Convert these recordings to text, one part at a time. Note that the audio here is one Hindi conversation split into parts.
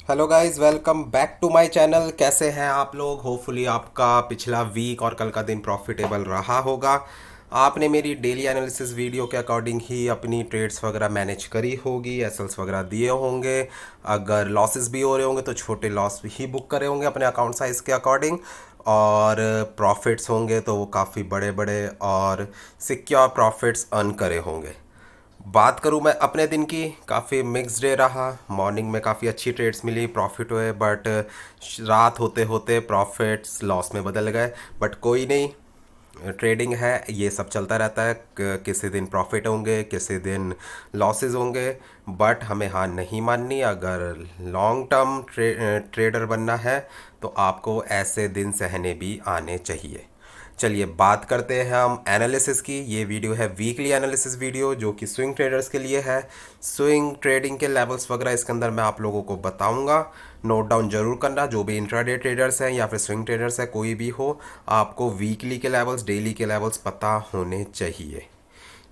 Hello guys, welcome back to my channel. कैसे हैं आप लोग? होपफुली आपका पिछला वीक और कल का दिन प्रॉफिटेबल रहा होगा। आपने मेरी डेली एनालिसिस वीडियो के अकॉर्डिंग ही अपनी ट्रेड्स वगैरह मैनेज करी होगी, एसएल्स वगैरह दिए होंगे। अगर लॉसेस भी हो रहे होंगे तो छोटे लॉस ही बुक करे होंगे अपने अकाउंट साइज़ के अकॉर्डिंग, और प्रॉफिट्स होंगे तो वो काफ़ी बड़े बड़े और सिक्योर प्रॉफिट्स अर्न करे होंगे। बात करूं मैं अपने दिन की, काफ़ी मिक्स डे रहा। मॉर्निंग में काफ़ी अच्छी ट्रेड्स मिली, प्रॉफिट हुए, बट रात होते होते प्रॉफिट्स लॉस में बदल गए। बट कोई नहीं, ट्रेडिंग है, ये सब चलता रहता है। किसी दिन प्रॉफिट होंगे, किसी दिन लॉसेस होंगे, बट हमें हार नहीं माननी। अगर लॉन्ग टर्म ट्रेडर बनना है तो आपको ऐसे दिन सहने भी आने चाहिए। चलिए बात करते हैं हम एनालिसिस की। ये वीडियो है वीकली एनालिसिस वीडियो, जो कि स्विंग ट्रेडर्स के लिए है। स्विंग ट्रेडिंग के लेवल्स वगैरह इसके अंदर मैं आप लोगों को बताऊंगा। नोट डाउन जरूर करना, जो भी इंट्राडे ट्रेडर्स हैं या फिर स्विंग ट्रेडर्स हैं, कोई भी हो, आपको वीकली के लेवल्स, डेली के लेवल्स पता होने चाहिए।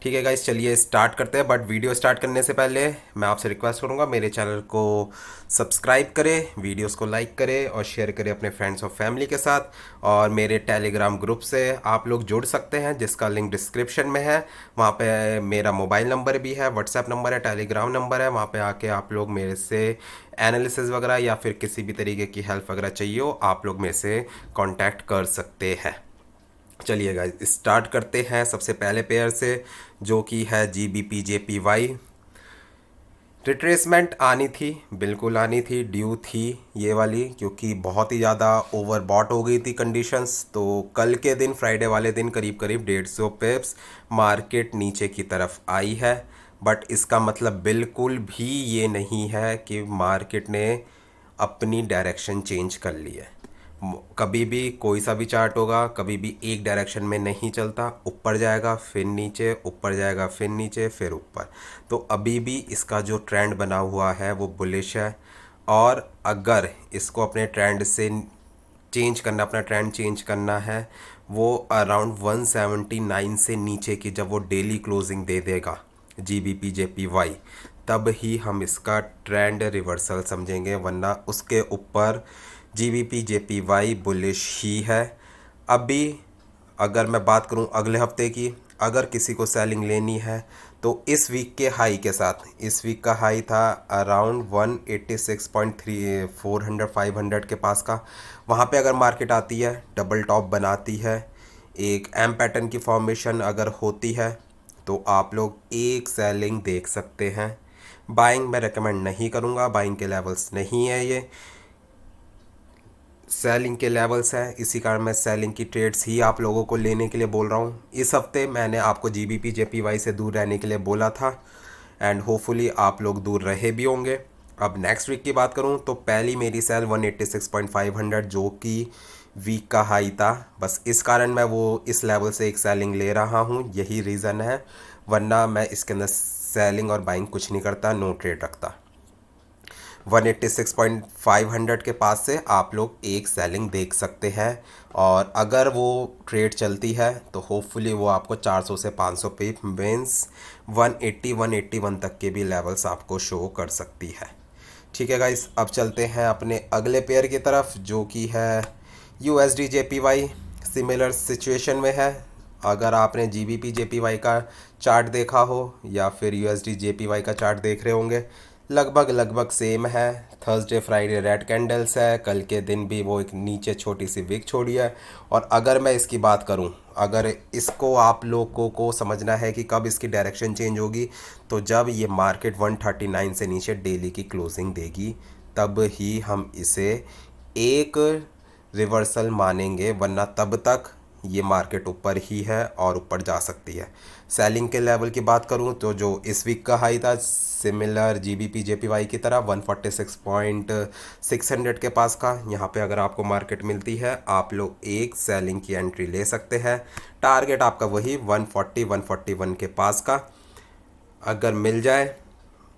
ठीक है गाइस, चलिए स्टार्ट करते हैं। बट वीडियो स्टार्ट करने से पहले मैं आपसे रिक्वेस्ट करूंगा, मेरे चैनल को सब्सक्राइब करें, वीडियोस को लाइक करें और शेयर करें अपने फ्रेंड्स और फैमिली के साथ। और मेरे टेलीग्राम ग्रुप से आप लोग जुड़ सकते हैं, जिसका लिंक डिस्क्रिप्शन में है। वहाँ पे मेरा मोबाइल नंबर भी है, व्हाट्सएप नंबर है, टेलीग्राम नंबर है। वहाँ पे आके आप लोग मेरे से एनालिसिस वगैरह या फिर किसी भी तरीके की हेल्प वगैरह चाहिए हो, आप लोग मेरे से कांटेक्ट कर सकते हैं। चलिए गाइस स्टार्ट करते हैं सबसे पहले पेयर से, जो कि है GBP JPY। रिट्रेसमेंट आनी थी, बिल्कुल आनी थी, ड्यू थी ये वाली, क्योंकि बहुत ही ज़्यादा ओवरबॉट हो गई थी कंडीशंस। तो कल के दिन, फ्राइडे वाले दिन, करीब करीब 150 पिप्स मार्केट नीचे की तरफ आई है। बट इसका मतलब बिल्कुल भी ये नहीं है कि मार्केट ने अपनी डायरेक्शन चेंज कर ली है। कभी भी कोई सा भी चार्ट होगा, कभी भी एक डायरेक्शन में नहीं चलता। ऊपर जाएगा फिर नीचे, ऊपर जाएगा फिर नीचे, फिर ऊपर। तो अभी भी इसका जो ट्रेंड बना हुआ है वो बुलिश है। और अगर इसको अपने ट्रेंड से चेंज करना, अपना ट्रेंड चेंज करना है, वो अराउंड 179 से नीचे की जब वो डेली क्लोजिंग दे देगा GBP JPY, तब ही हम इसका ट्रेंड रिवर्सल समझेंगे, वरना उसके ऊपर GBP JPY बुलिश ही है। अभी अगर मैं बात करूं अगले हफ्ते की, अगर किसी को सेलिंग लेनी है तो इस वीक के हाई के साथ, इस वीक का हाई था अराउंड 186.3, 400 500 के पास का। वहाँ पे अगर मार्केट आती है, डबल टॉप बनाती है, एक एम पैटर्न की फॉर्मेशन अगर होती है, तो आप लोग एक सेलिंग देख सकते हैं। बाइंग मैं रेकमेंड नहीं करूँगा, बाइंग के लेवल्स नहीं है ये, सेलिंग के लेवल्स हैं। इसी कारण मैं सेलिंग की ट्रेड्स ही आप लोगों को लेने के लिए बोल रहा हूँ। इस हफ्ते मैंने आपको GBP JPY से दूर रहने के लिए बोला था, एंड होपफुली आप लोग दूर रहे भी होंगे। अब नेक्स्ट वीक की बात करूँ तो पहली मेरी सेल 186.500, जो कि वीक का हाई था। बस इस कारण मैं वो इस लेवल से एक सेलिंग ले रहा हूँ, यही रीज़न है। वरना मैं इसके अंदर सेलिंग और बाइंग कुछ नहीं करता, नो ट्रेड रखता। 186.500 के पास से आप लोग एक सेलिंग देख सकते हैं। और अगर वो ट्रेड चलती है तो होपफुली वो आपको 400 से 500 पे मीन्स 180 181 तक के भी लेवल्स आपको शो कर सकती है। ठीक है गाइस, अब चलते हैं अपने अगले पेयर की तरफ, जो कि है USD JPY। सिमिलर सिचुएशन में है। अगर आपने GBP JPY का चार्ट देखा हो या फिर USD JPY का चार्ट देख रहे होंगे, लगभग लगभग सेम है। थर्सडे फ्राइडे रेड कैंडल्स है, कल के दिन भी वो एक नीचे छोटी सी विक छोड़ी है। और अगर मैं इसकी बात करूं, अगर इसको आप लोगों को समझना है कि कब इसकी डायरेक्शन चेंज होगी, तो जब ये मार्केट 139 से नीचे डेली की क्लोजिंग देगी, तब ही हम इसे एक रिवर्सल मानेंगे, वरना तब तक ये मार्केट ऊपर ही है और ऊपर जा सकती है। सेलिंग के लेवल की बात करूं तो जो इस वीक का हाई था, सिमिलर GBP JPY की तरह 146.600 के पास का, यहाँ पे अगर आपको मार्केट मिलती है, आप लोग एक सेलिंग की एंट्री ले सकते हैं। टारगेट आपका वही 140 141 के पास का अगर मिल जाए,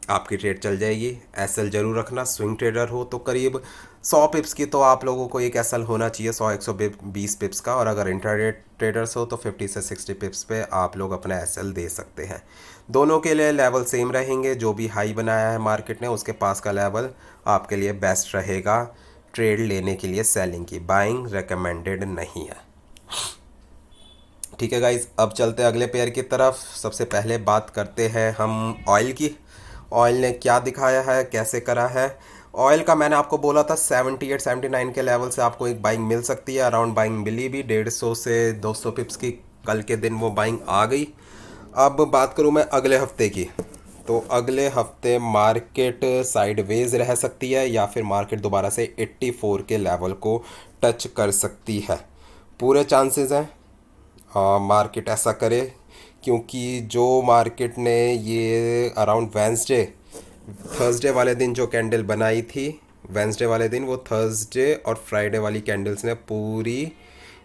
आपकी ट्रेड चल जाएगी। एसएल जरूर रखना, स्विंग ट्रेडर हो तो करीब 100 पिप्स की तो आप लोगों को एक एसएल होना चाहिए, 100-120 पिप्स का। और अगर इंट्राडे ट्रेडर्स हो तो 50 से 60 पिप्स पे आप लोग अपना एसएल दे सकते हैं। दोनों के लिए लेवल सेम रहेंगे, जो भी हाई बनाया है मार्केट ने उसके पास का लेवल आपके लिए बेस्ट रहेगा ट्रेड लेने के लिए। सेलिंग की, बाइंग रेकमेंडेड नहीं है। ठीक है गाइज, अब चलते हैं अगले पेयर की तरफ। सबसे पहले बात करते हैं हम ऑयल की। ऑयल ने क्या दिखाया है, कैसे करा है। ऑयल का मैंने आपको बोला था 78-79 के लेवल से आपको एक बाइंग मिल सकती है। अराउंड बाइंग मिली भी 150 से 200 पिप्स की, कल के दिन वो बाइंग आ गई। अब बात करूँ मैं अगले हफ्ते की, तो अगले हफ्ते मार्केट साइडवेज रह सकती है या फिर मार्केट दोबारा से 84 के लेवल को टच कर सकती है। पूरे चांसेस हैं मार्केट ऐसा करे, क्योंकि जो मार्केट ने ये अराउंड वेंसडे थर्सडे वाले दिन जो कैंडल बनाई थी, वेंसडे वाले दिन वो थर्सडे और फ्राइडे वाली कैंडल्स ने पूरी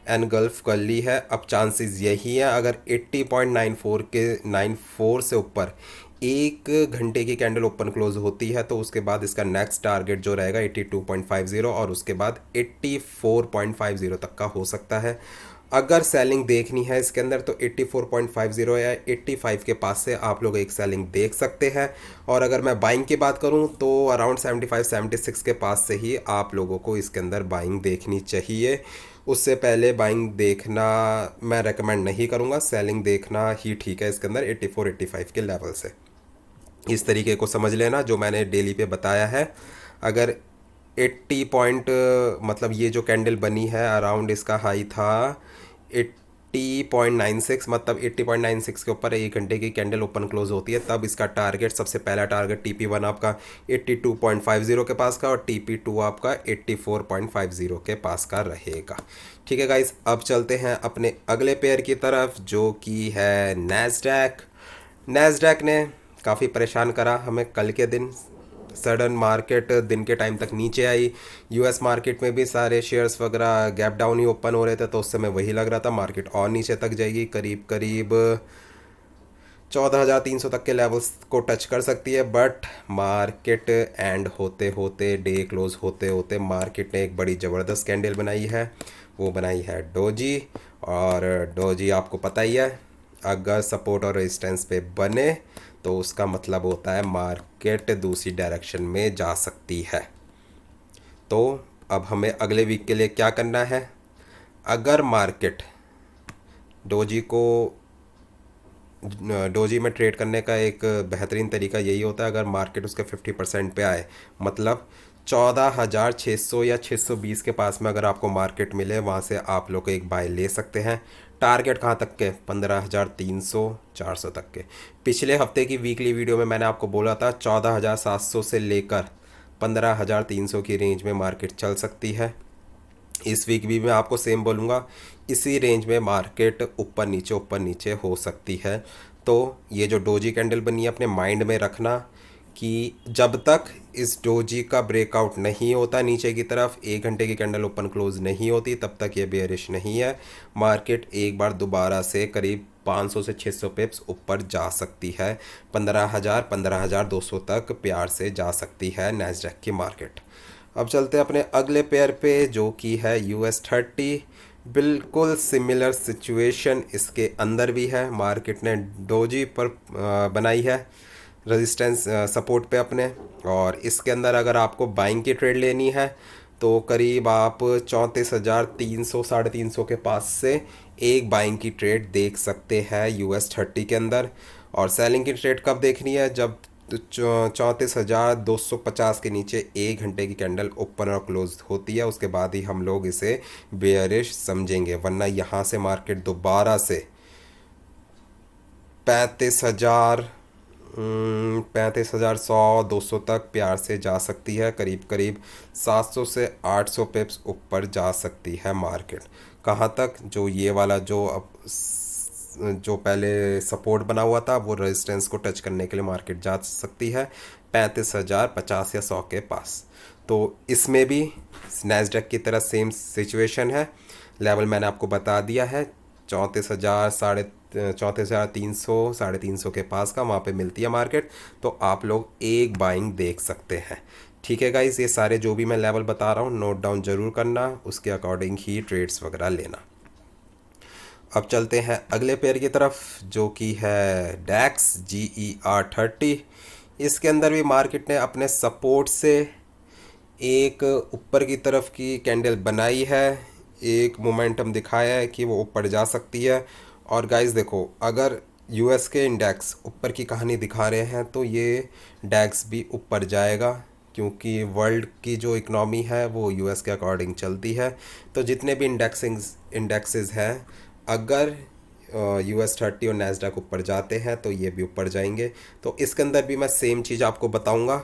एनगल्फ कर ली है। अब चांसेस यही है, अगर 80.94 के 94 से ऊपर एक घंटे की कैंडल ओपन क्लोज होती है तो उसके बाद इसका नेक्स्ट टारगेट जो रहेगा 82.50 और उसके बाद 84.50 तक का हो सकता है। अगर सेलिंग देखनी है इसके अंदर तो 84.50 या 85 के पास से आप लोग एक सेलिंग देख सकते हैं। और अगर मैं बाइंग की बात करूं तो अराउंड 75-76 के पास से ही आप लोगों को इसके अंदर बाइंग देखनी चाहिए। उससे पहले बाइंग देखना मैं रेकमेंड नहीं करूंगा, सेलिंग देखना ही ठीक है इसके अंदर 84-85 के लेवल से। इस तरीके को समझ लेना जो मैंने डेली पे बताया है। अगर 80 पॉइंट मतलब ये जो कैंडल बनी है अराउंड इसका हाई था 80.96, मतलब 80.96 के ऊपर एक घंटे की कैंडल ओपन क्लोज होती है तब इसका टारगेट, सबसे पहला टारगेट TP1 आपका 82.50 के पास का और TP2 आपका 84.50 के पास का रहेगा। ठीक है गाइस, अब चलते हैं अपने अगले पेयर की तरफ जो कि है नैस्डैक। नैस्डैक ने काफ़ी परेशान करा हमें कल के दिन। सडन मार्केट दिन के टाइम तक नीचे आई। यूएस मार्केट में भी सारे शेयर्स वगैरह गैप डाउन ही ओपन हो रहे थे, तो उस समय वही लग रहा था मार्केट और नीचे तक जाएगी, करीब करीब 14,300 तक के लेवल्स को टच कर सकती है। बट मार्केट एंड होते होते, डे क्लोज होते होते मार्केट ने एक बड़ी ज़बरदस्त कैंडल बनाई है, वो बनाई है डोजी। और डोजी आपको पता ही है, अगर सपोर्ट और रेजिस्टेंस पे बने तो उसका मतलब होता है मार्केट दूसरी डायरेक्शन में जा सकती है। तो अब हमें अगले वीक के लिए क्या करना है, अगर मार्केट डोजी में ट्रेड करने का एक बेहतरीन तरीका यही होता है, अगर मार्केट उसके 50% पे आए, मतलब 14,600 या 620 के पास में अगर आपको मार्केट मिले, वहाँ से आप लोग एक बाय ले सकते हैं। टारगेट कहाँ तक के, 15,300-400 तक के। पिछले हफ्ते की वीकली वीडियो में मैंने आपको बोला था 14,700 से लेकर 15,300 की रेंज में मार्केट चल सकती है। इस वीक भी मैं आपको सेम बोलूँगा, इसी रेंज में मार्केट ऊपर नीचे हो सकती है। तो ये जो डोजी कैंडल बनी है अपने माइंड में रखना कि जब तक इस डोजी का ब्रेकआउट नहीं होता नीचे की तरफ, एक घंटे की कैंडल ओपन क्लोज नहीं होती, तब तक ये बेयरिश नहीं है। मार्केट एक बार दोबारा से करीब 500 से 600 पिप्स ऊपर जा सकती है, 15,200 तक प्यार से जा सकती है नैस्डैक की मार्केट। अब चलते हैं अपने अगले पेयर पे जो कि है US30। बिल्कुल सिमिलर सिचुएशन इसके अंदर भी है, मार्केट ने डोजी पर बनाई है रेजिस्टेंस सपोर्ट पे अपने। और इसके अंदर अगर आपको बाइंग की ट्रेड लेनी है तो करीब आप 34,300 350 के पास से एक बाइंग की ट्रेड देख सकते हैं US30 के अंदर। और सेलिंग की ट्रेड कब देखनी है, जब 34,250 के नीचे एक घंटे की कैंडल ओपन और क्लोज होती है, उसके बाद ही हम लोग इसे बेयरिश समझेंगे। वरना यहाँ से मार्केट दोबारा से 35,100-200 तक प्यार से जा सकती है, करीब करीब 700 से 800 पिप्स ऊपर जा सकती है मार्केट। कहाँ तक, जो ये वाला जो पहले सपोर्ट बना हुआ था वो रेजिस्टेंस को टच करने के लिए मार्केट जा सकती है 35,050 या 100 के पास। तो इसमें भी नैस्डैक की तरह सेम सिचुएशन है, लेवल मैंने आपको बता दिया है 34,000, 34,300 350 के पास का वहाँ पे मिलती है मार्केट। तो आप लोग एक बाइंग देख सकते हैं। ठीक है गाइस, ये सारे जो भी मैं लेवल बता रहा हूँ नोट डाउन ज़रूर करना, उसके अकॉर्डिंग ही ट्रेड्स वगैरह लेना। अब चलते हैं अगले पेयर की तरफ, जो कि है डैक्स GER30। इसके अंदर भी मार्केट ने अपने सपोर्ट से एक ऊपर की तरफ की कैंडल बनाई है, एक मोमेंटम दिखाया है कि वो ऊपर जा सकती है। और गाइस देखो, अगर यूएस के इंडेक्स ऊपर की कहानी दिखा रहे हैं तो ये डैक्स भी ऊपर जाएगा, क्योंकि वर्ल्ड की जो इकनॉमी है वो यूएस के अकॉर्डिंग चलती है। तो जितने भी इंडेक्सेस हैं, अगर US30 और नैस्डैक ऊपर जाते हैं तो ये भी ऊपर जाएंगे। तो इसके अंदर भी मैं सेम चीज़ आपको बताऊंगा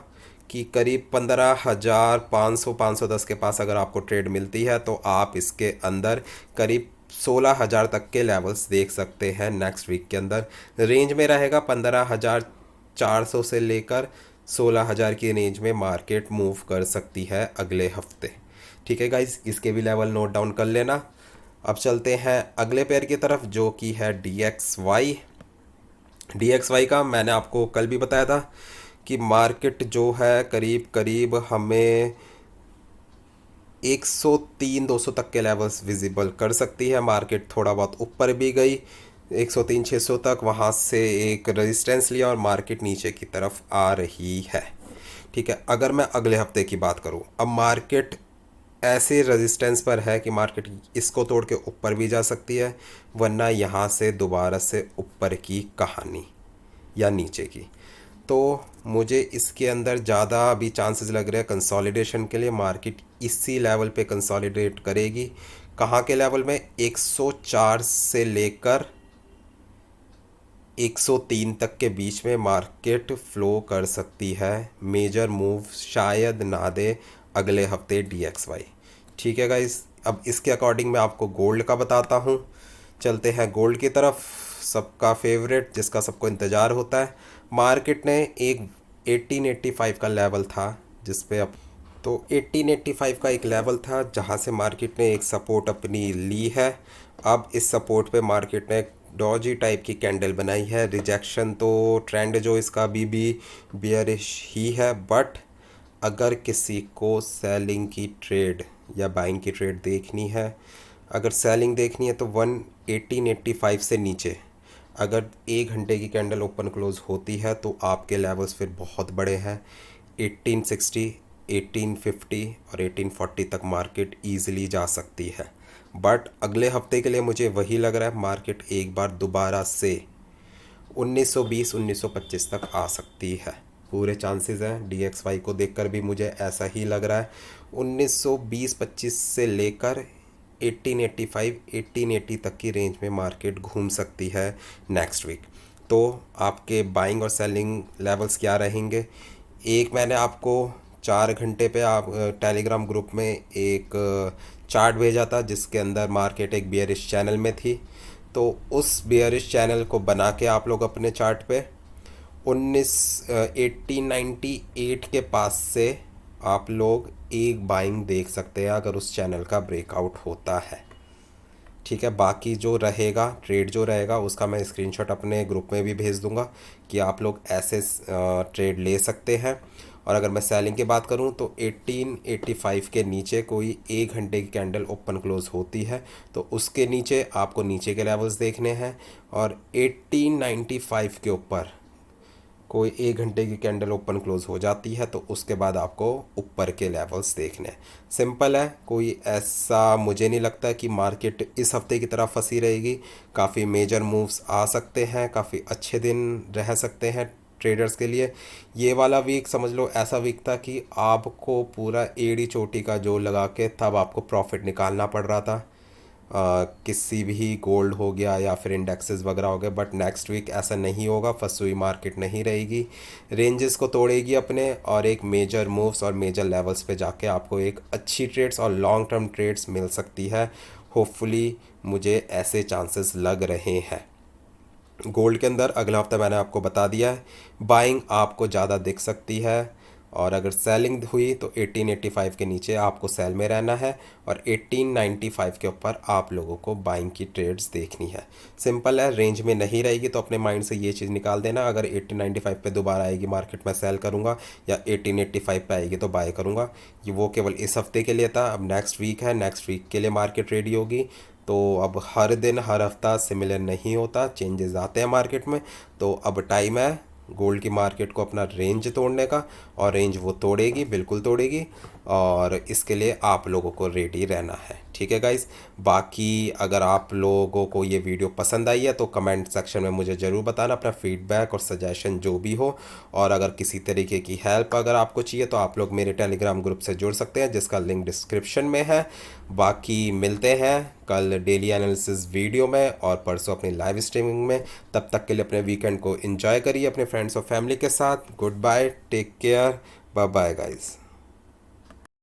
कि करीब 15,500 510 के पास अगर आपको ट्रेड मिलती है तो आप इसके अंदर करीब 16,000 तक के लेवल्स देख सकते हैं। नेक्स्ट वीक के अंदर रेंज में रहेगा 15,400 से लेकर 16,000 की रेंज में मार्केट मूव कर सकती है अगले हफ्ते। ठीक है गाइज, इसके भी लेवल नोट डाउन कर लेना। अब चलते हैं अगले पेयर की तरफ, जो कि है DXY का मैंने आपको कल भी बताया था कि मार्केट जो है करीब करीब हमें 103-200 तक के लेवल्स विजिबल कर सकती है। मार्केट थोड़ा बहुत ऊपर भी गई 103-600 तक, वहाँ से एक रेजिस्टेंस लिया और मार्केट नीचे की तरफ आ रही है। ठीक है, अगर मैं अगले हफ्ते की बात करूँ, अब मार्केट ऐसे रेजिस्टेंस पर है कि मार्केट इसको तोड़ के ऊपर भी जा सकती है, वरना यहाँ से दोबारा से ऊपर की कहानी या नीचे की। तो मुझे इसके अंदर ज़्यादा अभी चांसेस लग रहे हैं कंसोलिडेशन के लिए। मार्केट इसी लेवल पे कंसोलिडेट करेगी। कहाँ के लेवल में? 104 से लेकर 103 तक के बीच में मार्केट फ्लो कर सकती है। मेजर मूव शायद ना दे अगले हफ्ते DXY। ठीक है गाइस, अब इसके अकॉर्डिंग मैं आपको गोल्ड का बताता हूँ। चलते हैं गोल्ड की तरफ, सबका फेवरेट जिसका सबको इंतज़ार होता है। मार्केट ने एक 1885 का लेवल था जिस पे अब, तो 1885 का एक लेवल था जहां से मार्केट ने एक सपोर्ट अपनी ली है। अब इस सपोर्ट पे मार्केट ने डॉजी टाइप की कैंडल बनाई है। रिजेक्शन तो ट्रेंड जो इसका अभी भी बियरिश ही है, बट अगर किसी को सेलिंग की ट्रेड या बाइंग की ट्रेड देखनी है, अगर सेलिंग देखनी है तो 1885 से नीचे अगर 1 घंटे की कैंडल ओपन क्लोज होती है तो आपके लेवल्स फिर बहुत बड़े हैं। 1860, 1850 और 1840 तक मार्केट ईजिली जा सकती है। बट अगले हफ्ते के लिए मुझे वही लग रहा है, मार्केट एक बार दोबारा से 1920 1925 तक आ सकती है। पूरे चांसेस हैं। DXY को देखकर भी मुझे ऐसा ही लग रहा है। 1920-25 से लेकर 1885 1880 तक की रेंज में मार्केट घूम सकती है नेक्स्ट वीक। तो आपके बाइंग और सेलिंग लेवल्स क्या रहेंगे? एक मैंने आपको 4 घंटे पे आप टेलीग्राम ग्रुप में एक चार्ट भेजा था जिसके अंदर मार्केट एक बियरिश चैनल में थी। तो उस बियरिश चैनल को बना के आप लोग अपने चार्ट पे 1898 के पास से आप लोग एक बाइंग देख सकते हैं अगर उस चैनल का ब्रेकआउट होता है। ठीक है, बाकी जो रहेगा ट्रेड जो रहेगा उसका मैं स्क्रीनशॉट अपने ग्रुप में भी भेज दूंगा कि आप लोग ऐसे ट्रेड ले सकते हैं। और अगर मैं सेलिंग की बात करूं तो 1885 के नीचे कोई 1 घंटे की कैंडल ओपन क्लोज होती है तो उसके नीचे आपको नीचे के लेवल्स देखने हैं, और 1895 के ऊपर कोई 1 घंटे की कैंडल ओपन क्लोज हो जाती है तो उसके बाद आपको ऊपर के लेवल्स देखने हैं। सिंपल है, कोई ऐसा मुझे नहीं लगता कि मार्केट इस हफ्ते की तरफ फंसी रहेगी। काफ़ी मेजर मूव्स आ सकते हैं, काफ़ी अच्छे दिन रह सकते हैं ट्रेडर्स के लिए। ये वाला वीक समझ लो ऐसा वीक था कि आपको पूरा एड़ी चोटी का जोर लगा के तब आपको प्रॉफिट निकालना पड़ रहा था। किसी भी गोल्ड हो गया या फिर इंडेक्सेस वगैरह हो गए, बट नेक्स्ट वीक ऐसा नहीं होगा। फंसी हुई मार्केट नहीं रहेगी, रेंजेस को तोड़ेगी अपने और एक मेजर मूव्स और मेजर लेवल्स पे जाके आपको एक अच्छी ट्रेड्स और लॉन्ग टर्म ट्रेड्स मिल सकती है। होपफुली मुझे ऐसे चांसेस लग रहे हैं। गोल्ड के अंदर अगला हफ्ता मैंने आपको बता दिया है, बाइंग आपको ज़्यादा दिख सकती है और अगर सेलिंग हुई तो 1885 के नीचे आपको सेल में रहना है और 1895 के ऊपर आप लोगों को बाइंग की ट्रेड्स देखनी है। सिंपल है, रेंज में नहीं रहेगी तो अपने माइंड से ये चीज़ निकाल देना, अगर 1895 पे दोबारा आएगी मार्केट में सेल करूँगा या 1885 पे आएगी तो बाय करूँगा। ये वो केवल इस हफ्ते के लिए था। अब नेक्स्ट वीक है, नेक्स्ट वीक के लिए मार्केट रेडी होगी। तो अब हर दिन हर हफ्ता सिमिलर नहीं होता, चेंजेस आते हैं मार्केट में। तो अब टाइम है गोल्ड की मार्केट को अपना रेंज तोड़ने का, और रेंज वो तोड़ेगी, बिल्कुल तोड़ेगी, और इसके लिए आप लोगों को रेडी रहना है। ठीक है गाइस। बाकी अगर आप लोगों को ये वीडियो पसंद आई है तो कमेंट सेक्शन में मुझे ज़रूर बताना अपना फीडबैक और सजेशन जो भी हो। और अगर किसी तरीके की हेल्प अगर आपको चाहिए तो आप लोग मेरे टेलीग्राम ग्रुप से जुड़ सकते हैं, जिसका लिंक डिस्क्रिप्शन में है। बाकी मिलते हैं कल डेली एनालिसिस वीडियो में और परसों अपनी लाइव स्ट्रीमिंग में। तब तक के लिए अपने वीकेंड को एंजॉय करिए अपने फ्रेंड्स और फैमिली के साथ। Good bye, take care, bye bye guys.